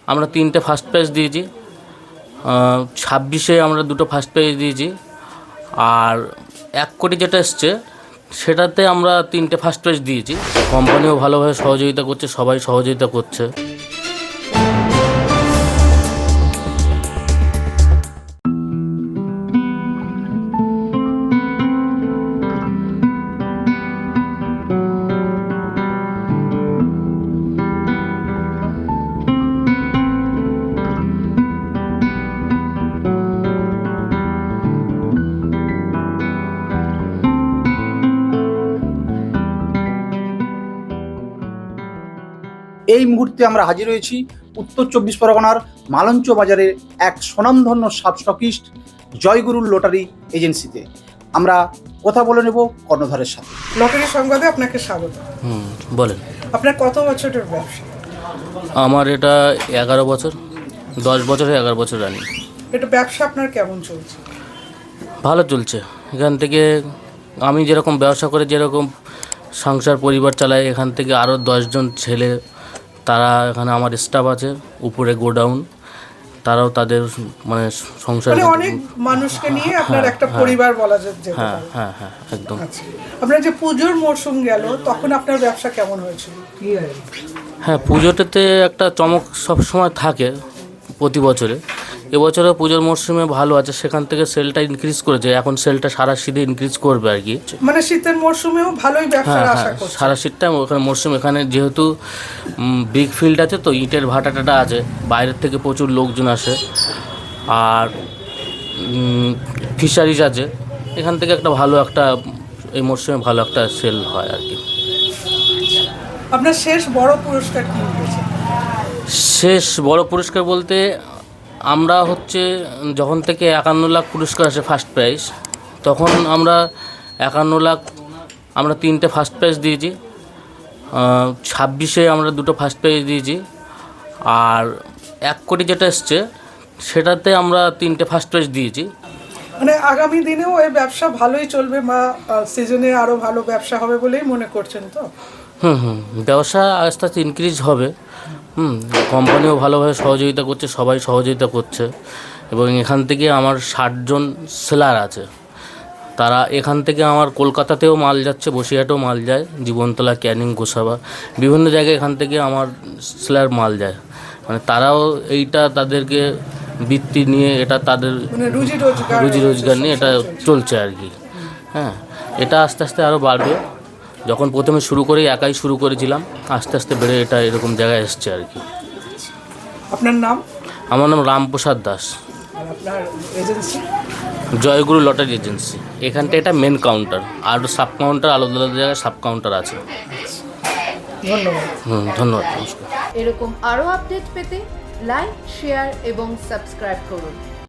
আমরা 3টে first prize দিয়েছি, 26-এ আমরা 2টো ফার্স্ট প্রাইজ দিয়েছি, আর 1 কোটি যেটা এসছে সেটাতে আমরা 3টে ফার্স্ট প্রাইজ দিয়েছি। কোম্পানিও ভালোভাবে সহযোগিতা করছে, সবাই সহযোগিতা করছে। এই মুহূর্তে আমরা হাজির হয়েছি উত্তর 24 পরগনার মালঞ্চ বাজারের এক স্বনামধন্য সাব স্টকিস্ট জয়গুরু লটারি এজেন্সিতে। আমরা কথা বলে নেব কর্ণধারের সাথে। লটারি সংবাদে আপনাকে স্বাগত। বলেন। আপনার কত বছরের ব্যবসা? আমার এটা 11 বছর, 10 বছরে 11 বছর রানিং। এটা ব্যবসা আপনার কেমন চলছে? ভালো চলছে। এখান থেকে আমি যেরকম ব্যবসা করে যেরকম সংসার পরিবার চালাই, এখান থেকে আরও 10 জন ছেলে, তারা এখানে আমার স্টাফ আছে, উপরে গোডাউন, তারাও তাদের মানে সংসার অনেক মানুষকে নিয়ে আপনার একটা পরিবার বলা যেতে পারে। হ্যাঁ হ্যাঁ একদম। আচ্ছা, আপনার যে পুজোর মরশুম গেল তখন আপনার ব্যবসা কেমন হয়েছিল? হ্যাঁ, পুজোটাতে একটা চমক সবসময় থাকে প্রতি বছরে। এবছরও পুজোর মরশুমে ভালো আছে, সেখান থেকে সেলটা ইনক্রিজ করেছে। এখন সেলটা সারা শীতে ইনক্রিজ করবে আর কি। মানে শীতের মরশুমেও ভালোই ব্যবসার আশা করছি। সারা শীতটা ওখানে মরশুম, এখানে যেহেতু বিগ ফিল্ড আছে, তো ইটের ভাটা টাটা আছে, বাইরের থেকে প্রচুর লোকজন আসে, আর ফিশারিজ আছে, এখান থেকে একটা ভালো একটা এই মরশুমে ভালো একটা সেল হয় আর কি। আপনার শেষ বড় পুরস্কার কি হয়েছে? শেষ বড় পুরস্কার বলতে আমরা যখন থেকে 51 লাখ পুরস্কার আসে ফার্স্ট প্রাইজ, তখন আমরা 51 লাখ আমরা 3টে ফার্স্ট প্রাইজ দিয়েছি, 26-এ আমরা 2টো ফার্স্ট প্রাইজ দিয়েছি, আর 1 কোটি যেটা এসছে সেটাতে আমরা 3টে ফার্স্ট প্রাইজ দিয়েছি। মানে আগামী দিনেও এই ব্যবসা ভালোই চলবে বা সিজনে আরও ভালো ব্যবসা হবে বলেই মনে করছেন তো? ব্যবসা আস্তে আস্তে ইনক্রিজ হবে। কোম্পানিও ভালোভাবে সহযোগিতা করছে, সবাই সহযোগিতা করছে, এবং এখান থেকে আমার 60 জন সেলার আছে। তারা এখান থেকে আমার কলকাতাতেও মাল যাচ্ছে, বসিরহাটেও মাল যায়, জীবনতলা, ক্যানিং, গোসাবা, বিভিন্ন জায়গায় এখান থেকে আমার সেলার মাল যায়। মানে তারাও এইটা তাদেরকে বৃত্তি নিয়ে, এটা তাদের রুজি রোজগার নিয়ে এটা চলছে আর কি। হ্যাঁ, এটা আস্তে আস্তে আরও বাড়বে। যখন প্রথমে শুরু করেই একাই শুরু করেছিলাম, আস্তে আস্তে বেড়ে এটা এরকম জায়গায় এসছে আর কি। আপনার নাম? আমার নাম রামপ্রসাদ দাস। আর আপনার এজেন্সি? জয়গুরু লটারি এজেন্সি। এখানটা এটা মেন কাউন্টার, আর সাব কাউন্টার আলাদা আলাদা জায়গায় সাব কাউন্টার আছে। ধন্যবাদ। ধন্যবাদ, নমস্কার। এরকম আরও আপডেট পেতে লাইক, শেয়ার এবং সাবস্ক্রাইব করুন।